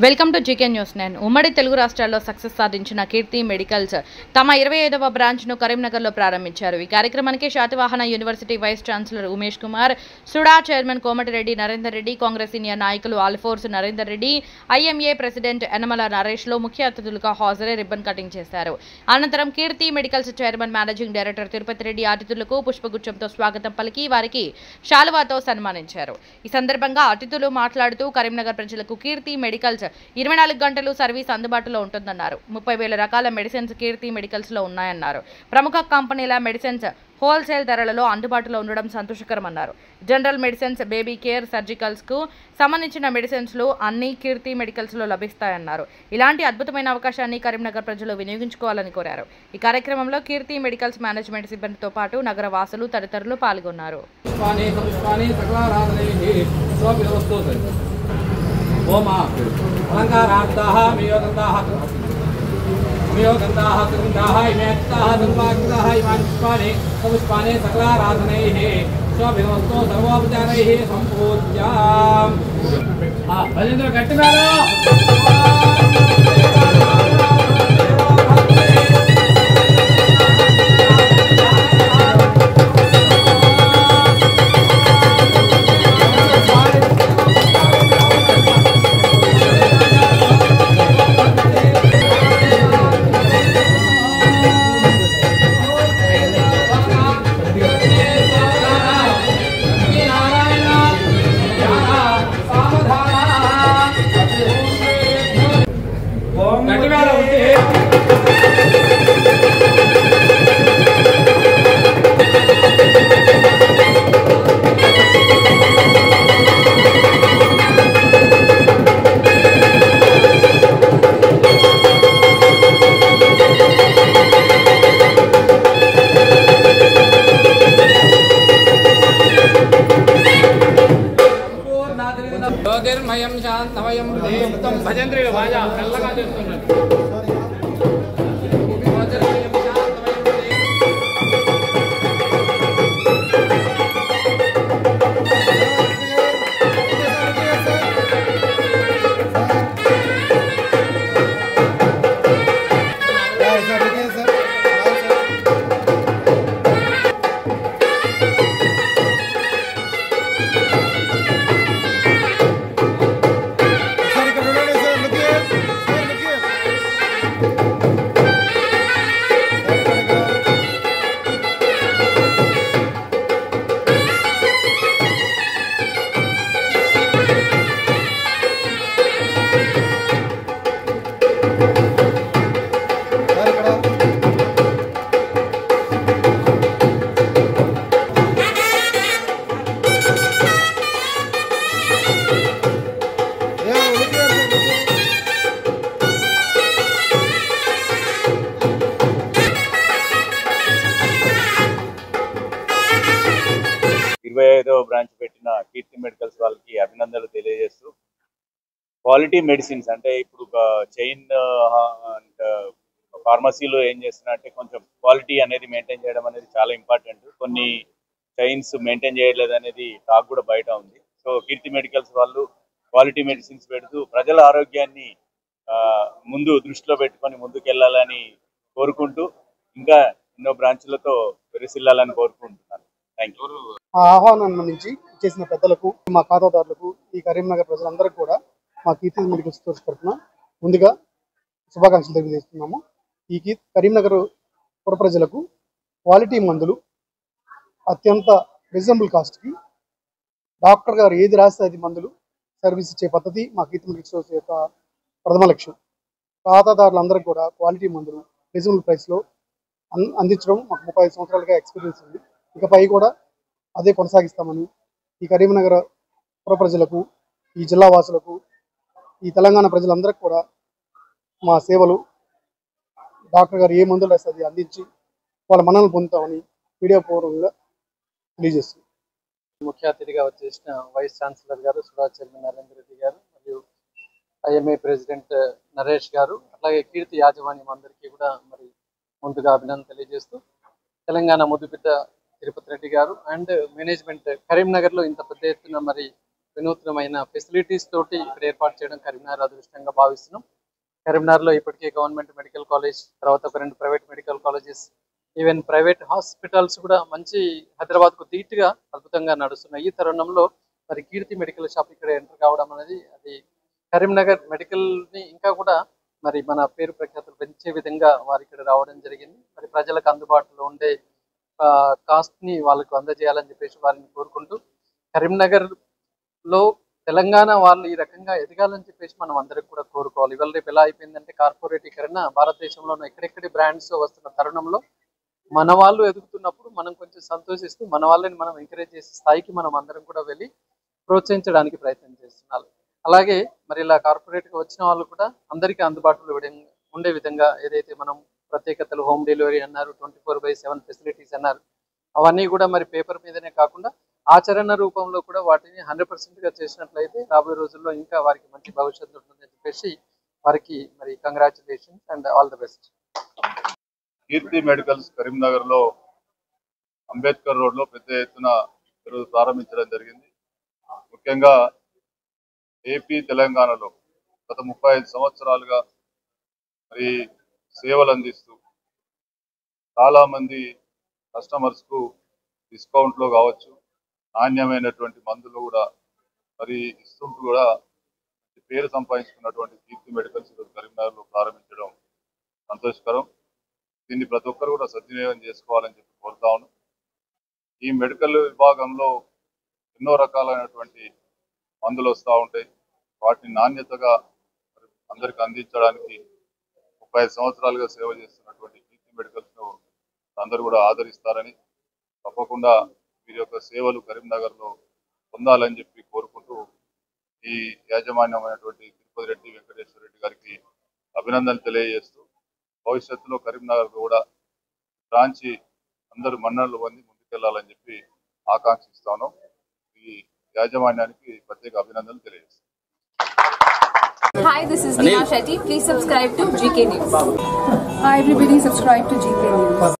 Welcome to GK news 9. ఉమ్మడి తెలుగు రాష్ట్రాల్లో success సాధించిన కీర్తి మెడికల్స్ తమ 25వ బ్రాంచ్ను కరీంనగర్లో ప్రారంభించారు. ఈ కార్యక్రమానికి Satavahana university vice chancellor Umesh Kumar, SUDA chairman Komatireddy Narender Reddy, Congress senior నాయకులు ఆల్ఫోర్స్ నరేందర్ రెడ్డి, ఐఎంఏ ప్రెసిడెంట్ యనమల నరేష్లో ముఖ్య అతిథులుగా హాజరై రిబ్బన్ కటింగ్ చేశారు. అనంతరం Keerthi medicals chairman managing director Tirupati Reddy అతిథులకు పుష్పగుచ్చంతో స్వాగతం పలికి వారికి శాలువాతో సన్మానించారు. ఈ సందర్భంగా అతిథులు మాట్లాడుతూ కరీంనగర్ ప్రజలకు కీర్తి మెడికల్స్ 24 గంటలు సర్వీస్ అందుబాటులో ఉంటుందన్నారు. 30,000 రకాల మెడిసిన్స్ కీర్తి మెడికల్స్ లో ఉన్నాయన్నారు. ప్రముఖ కంపెనీల మెడిసిన్స్ హోల్సేల్ ధరలలో అందుబాటులో ఉండడం సంతోషకరమన్నారు. General medicines, baby care, surgicals కు సంబంధించిన మెడిసిన్స్ లు అన్ని కీర్తి మెడికల్స్ లో లభిస్తాయన్నారు. ఇలాంటి అద్భుతమైన అవకాశాన్ని కరీంనగర్ ప్రజలు వినియోగించుకోవాలని కోరారు. ఈ కార్యక్రమంలో కీర్తి మెడికల్స్ మేనేజ్మెంట్ సిబ్బందితో పాటు నగర వాసులు తదితరులు పాల్గొన్నారు. ओम अलंकारार्थाः मियोगन्धाः सुगन्धाः इमेत्ताः दुर्वाक्ताः इमानि पुष्पाणि पुष्पाणि सकलाराधनैः स्वभिवस्तो सर्वोपचारैः सम्पूज्याम् भजन्द्र गट्टिमेलो ज्योतिर्मयं शान्तमयं हृदयं भजन्द्रे वाजा మెల్లగా చేస్తున్నారు. బ్రాంచ్ పెట్టిన కీర్తి మెడికల్స్ వాళ్ళకి అభినందనలు తెలియజేస్తూ, క్వాలిటీ మెడిసిన్స్ అంటే ఇప్పుడు చైన్ ఫార్మసీలో ఏం చేస్తున్నారంటే కొంచెం క్వాలిటీ అనేది మెయింటైన్ చేయడం అనేది చాలా ఇంపార్టెంట్. కొన్ని చైన్స్ మెయింటైన్ చేయలేదు అనేది టాక్ కూడా బయట ఉంది. సో కీర్తి మెడికల్స్ వాళ్ళు క్వాలిటీ మెడిసిన్స్ పెడుతూ ప్రజల ఆరోగ్యాన్ని ముందు దృష్టిలో పెట్టుకొని ముందుకెళ్లాలని కోరుకుంటూ ఇంకా ఎన్నో బ్రాంచ్లతో విరసిల్లాలని కోరుకుంటున్నాను. Thank you. ఆహ్వానం నుంచి చేసిన పెద్దలకు, మా ఖాతాదారులకు, ఈ కరీంనగర్ ప్రజలందరికీ కూడా మా కీర్తి మెడికల్స్ తరఫున ముందుగా శుభాకాంక్షలు తెలియజేస్తున్నాము. ఈ కరీంనగర్ పుర ప్రజలకు క్వాలిటీ మందులు అత్యంత రీజనబుల్ కాస్ట్కి డాక్టర్ గారు ఏది రాస్తే అది మందులు సర్వీస్ ఇచ్చే పద్ధతి మా కీర్తి మెడికల్స్ యొక్క ప్రథమ లక్ష్యం. ఖాతాదారులందరికీ కూడా క్వాలిటీ మందులు రీజనబుల్ ప్రైస్లో అందించడం మాకు 35 సంవత్సరాలుగా ఎక్స్పీరియన్స్ ఉంది. ఇకపై కూడా అదే కొనసాగిస్తామని ఈ కరీంనగర్ పుర ప్రజలకు, ఈ జిల్లా వాసులకు, ఈ తెలంగాణ ప్రజలందరికీ కూడా మా సేవలు డాక్టర్ గారు ఏ మందులు రాస్తే అది అందించి వాళ్ళ మన్ననలు పొందుతామని మీడియా పూర్వకంగా తెలియజేస్తుంది. ముఖ్య అతిథిగా వచ్చేసిన వైస్ ఛాన్సలర్ గారు, సుడా చైర్మన్ నరేందర్ రెడ్డి గారు, మరియు ఐఎంఏ ప్రెసిడెంట్ నరేష్ గారు, అట్లాగే కీర్తి యాజమాన్యం అందరికీ కూడా మరి ముందుగా అభినందన తెలియజేస్తూ, తెలంగాణ ముద్దుబిడ్డ తిరుపతి రెడ్డి గారు అండ్ మేనేజ్మెంట్ కరీంనగర్లో ఇంత పెద్ద ఎత్తున మరి వినూత్నమైన ఫెసిలిటీస్ తోటి ఇక్కడ ఏర్పాటు చేయడం కరీంనగర్ అదృష్టంగా భావిస్తున్నాం. కరీంనగర్లో ఇప్పటికే గవర్నమెంట్ మెడికల్ కాలేజ్, తర్వాత ఒక 2 private medical colleges, even private hospitals కూడా మంచి హైదరాబాద్కు ధీటుగా అద్భుతంగా నడుస్తున్నాయి. ఈ తరుణంలో మరి కీర్తి మెడికల్ షాప్ ఇక్కడ ఎంటర్ కావడం అనేది అది కరీంనగర్ మెడికల్ని ఇంకా కూడా మరి మన పేరు ప్రఖ్యాతులు పెంచే విధంగా వారు ఇక్కడ రావడం జరిగింది. మరి ప్రజలకు అందుబాటులో ఉండే కాస్ట్ని వాళ్ళకు అందజేయాలని చెప్పేసి వారిని కోరుకుంటూ, కరీంనగర్లో తెలంగాణ వాళ్ళు ఈ రకంగా ఎదగాలని చెప్పేసి మనం అందరికి కూడా కోరుకోవాలి. ఇవాళ రేపు ఎలా అయిపోయిందంటే కార్పొరేటీకరణ భారతదేశంలో ఎక్కడెక్కడి బ్రాండ్స్ వస్తున్న తరుణంలో మన వాళ్ళు ఎదుగుతున్నప్పుడు మనం కొంచెం సంతోషిస్తూ మన వాళ్ళని మనం ఎంకరేజ్ చేసే స్థాయికి మనం అందరం కూడా వెళ్ళి ప్రోత్సహించడానికి ప్రయత్నం చేస్తున్నాం. అలాగే మరి ఇలా కార్పొరేట్గా వచ్చిన వాళ్ళు కూడా అందరికీ అందుబాటులో ఉండే విధంగా ఏదైతే మనం ప్రత్యేకతలు, హోమ్ డెలివరీ అన్నారు, 24/7 ఫెసిలిటీస్ అన్నారు, అవన్నీ కూడా మరి పేపర్ మీదనే కాకుండా ఆచరణ రూపంలో కూడా వాటిని 100%గా చేసినట్లయితే రాబోయే రోజుల్లో ఇంకా వారికి మంచి భవిష్యత్తు ఉంటుందని చెప్పేసి వారికి మరి congratulations and all the best. Keerthi medicals కరీంనగర్లో అంబేద్కర్ రోడ్లో పెద్ద ఎత్తున ప్రారంభించడం జరిగింది. ముఖ్యంగా ఏపీ, తెలంగాణలో గత 35 సంవత్సరాలుగా మరి సేవలు అందిస్తూ చాలామంది కస్టమర్స్కు డిస్కౌంట్లో కావచ్చు, నాణ్యమైనటువంటి మందులు కూడా మరి ఇస్తుంటూ కూడా పేరు సంపాదించుకున్నటువంటి కీర్తి మెడికల్స్ కరీంనగర్లో ప్రారంభించడం సంతోషకరం. దీన్ని ప్రతి ఒక్కరు కూడా సద్వినియోగం చేసుకోవాలని చెప్పి కోరుతా ఉన్నాం. ఈ మెడికల్ విభాగంలో ఎన్నో రకాలైనటువంటి మందులు వస్తూ ఉంటాయి. వాటిని నాణ్యతగా అందరికి అందించడానికి 35 సంవత్సరాలుగా సేవ చేస్తున్నటువంటి కీర్తి మెడికల్స్ను అందరూ కూడా ఆదరిస్తారని, తప్పకుండా వీరి యొక్క సేవలు కరీంనగర్లో పొందాలని చెప్పి కోరుకుంటూ ఈ యాజమాన్యమైనటువంటి తిరుపతి రెడ్డి వెంకటేశ్వర రెడ్డి గారికి అభినందనలు తెలియజేస్తూ, భవిష్యత్తులో కరీంనగర్ కూడా బ్రాంచి అందరూ మన్ననలు పొంది ముందుకెళ్లాలని చెప్పి ఆకాంక్షిస్తాను. ఈ యాజమాన్యానికి ప్రత్యేక అభినందనలు తెలియజేస్తాను. Hi, this is Neha Shetty. Please subscribe to GK News. Hi everybody, subscribe to GK News.